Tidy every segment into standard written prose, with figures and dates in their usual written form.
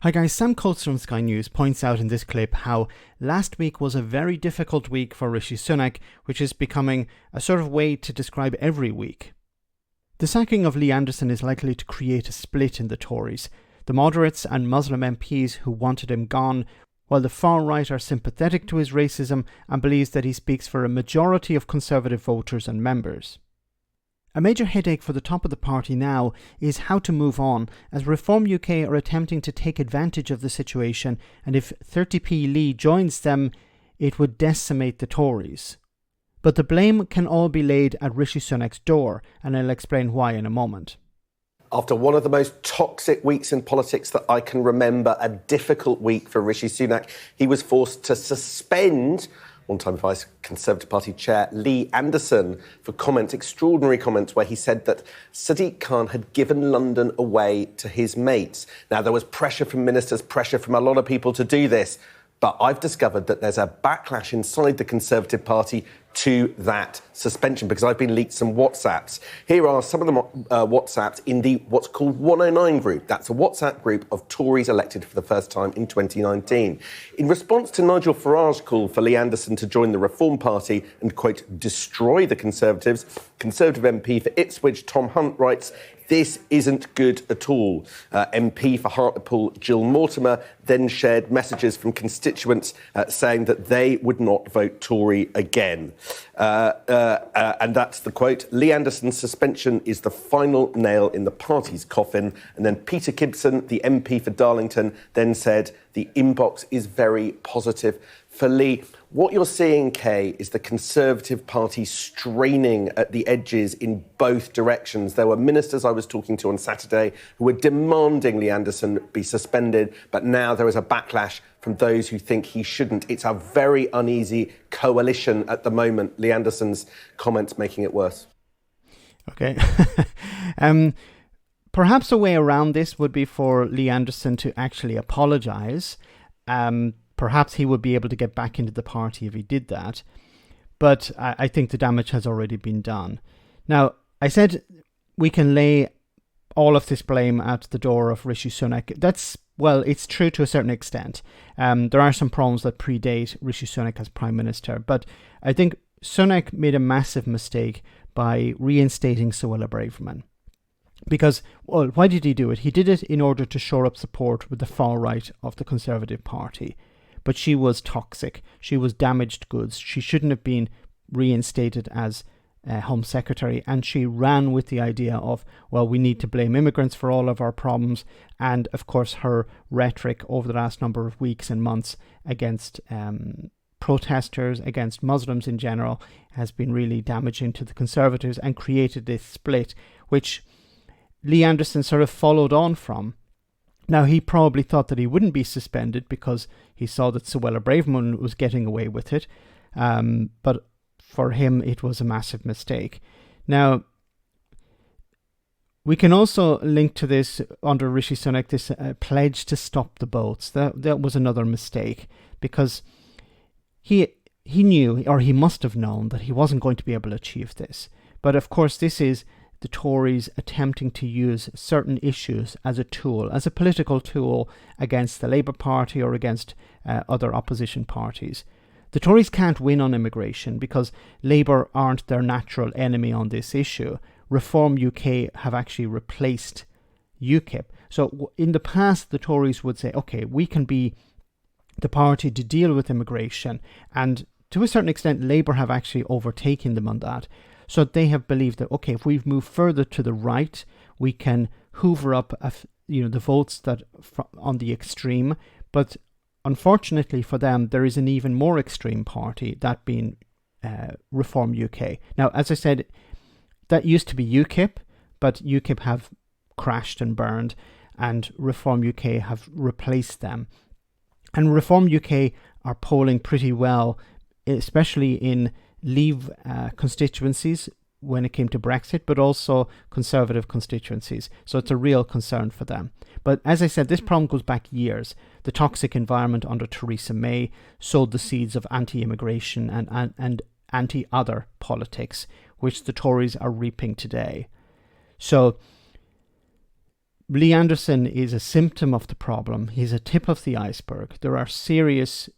Hi guys, Sam Coates from Sky News points out in this clip how last week was a very difficult week for Rishi Sunak, which is becoming a sort of way to describe every week. The sacking of Lee Anderson is likely to create a split in the Tories. The moderates and Muslim MPs who wanted him gone, while the far right are sympathetic to his racism and believes that he speaks for a majority of Conservative voters and members. A major headache for the top of the party now is how to move on, as Reform UK are attempting to take advantage of the situation, and if 30p Lee joins them, it would decimate the Tories. But the blame can all be laid at Rishi Sunak's door, and I'll explain why in a moment. After one of the most toxic weeks in politics that I can remember, a difficult week for Rishi Sunak, he was forced to suspend one-time Vice Conservative Party Chair Lee Anderson for comments, extraordinary comments, where he said that Sadiq Khan had given London away to his mates. Now, there was pressure from ministers, pressure from a lot of people to do this, but I've discovered that there's a backlash inside the Conservative Party to that suspension, because I've been leaked some WhatsApps. Here are some of the WhatsApps in the what's called 109 group. That's a WhatsApp group of Tories elected for the first time in 2019. In response to Nigel Farage's call for Lee Anderson to join the Reform Party and, quote, destroy the Conservatives, Conservative MP for Ipswich Tom Hunt writes, "This isn't good at all." MP for Hartlepool Jill Mortimer then shared messages from constituents saying that they would not vote Tory again. And that's the quote. "Lee Anderson's suspension is the final nail in the party's coffin." And then Peter Gibson, the MP for Darlington, then said, "The inbox is very positive for Lee." What you're seeing, Kay, is the Conservative Party straining at the edges in both directions. There were ministers I was talking to on Saturday who were demanding Lee Anderson be suspended, but now there is a backlash from those who think he shouldn't. It's a very uneasy coalition at the moment. Lee Anderson's comments making it worse. Okay. Perhaps a way around this would be for Lee Anderson to actually apologise. Perhaps he would be able to get back into the party if he did that. But I think the damage has already been done. Now, I said we can lay all of this blame at the door of Rishi Sunak. It's true to a certain extent. There are some problems that predate Rishi Sunak as Prime Minister. But I think Sunak made a massive mistake by reinstating Suella Braverman. Because, well, why did he do it? He did it in order to shore up support with the far right of the Conservative Party. But she was toxic. She was damaged goods. She shouldn't have been reinstated as Home Secretary. And she ran with the idea of, well, we need to blame immigrants for all of our problems. And, of course, her rhetoric over the last number of weeks and months against protesters, against Muslims in general, has been really damaging to the Conservatives and created this split, which Lee Anderson sort of followed on from. Now, he probably thought that he wouldn't be suspended because he saw that Suella Braverman was getting away with it. But for him, it was a massive mistake. Now, we can also link to this under Rishi Sunak, this pledge to stop the boats. That was another mistake, because he knew, or he must have known, that he wasn't going to be able to achieve this. But of course, this is the Tories attempting to use certain issues as a tool, as a political tool against the Labour Party or against other opposition parties. The Tories can't win on immigration because Labour aren't their natural enemy on this issue. Reform UK have actually replaced UKIP. So in the past, the Tories would say, okay, we can be the party to deal with immigration. And to a certain extent, Labour have actually overtaken them on that. So they have believed that, okay, if we move further to the right, we can hoover up, the votes that on the extreme. But unfortunately for them, there is an even more extreme party, that being Reform UK. Now, as I said, that used to be UKIP, but UKIP have crashed and burned, and Reform UK have replaced them. And Reform UK are polling pretty well, especially in Leave constituencies when it came to Brexit, but also Conservative constituencies. So it's a real concern for them. But as I said, this problem goes back years. The toxic environment under Theresa May sowed the seeds of anti-immigration and anti-other politics, which the Tories are reaping today. So Lee Anderson is a symptom of the problem. He's a tip of the iceberg. There are serious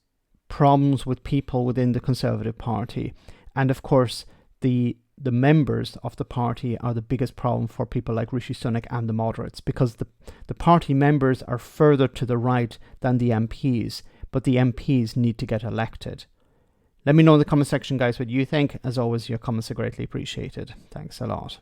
problems with people within the Conservative Party. And of course, the members of the party are the biggest problem for people like Rishi Sunak and the moderates, because the party members are further to the right than the MPs, but the MPs need to get elected. Let me know in the comment section, guys, what you think. As always, your comments are greatly appreciated. Thanks a lot.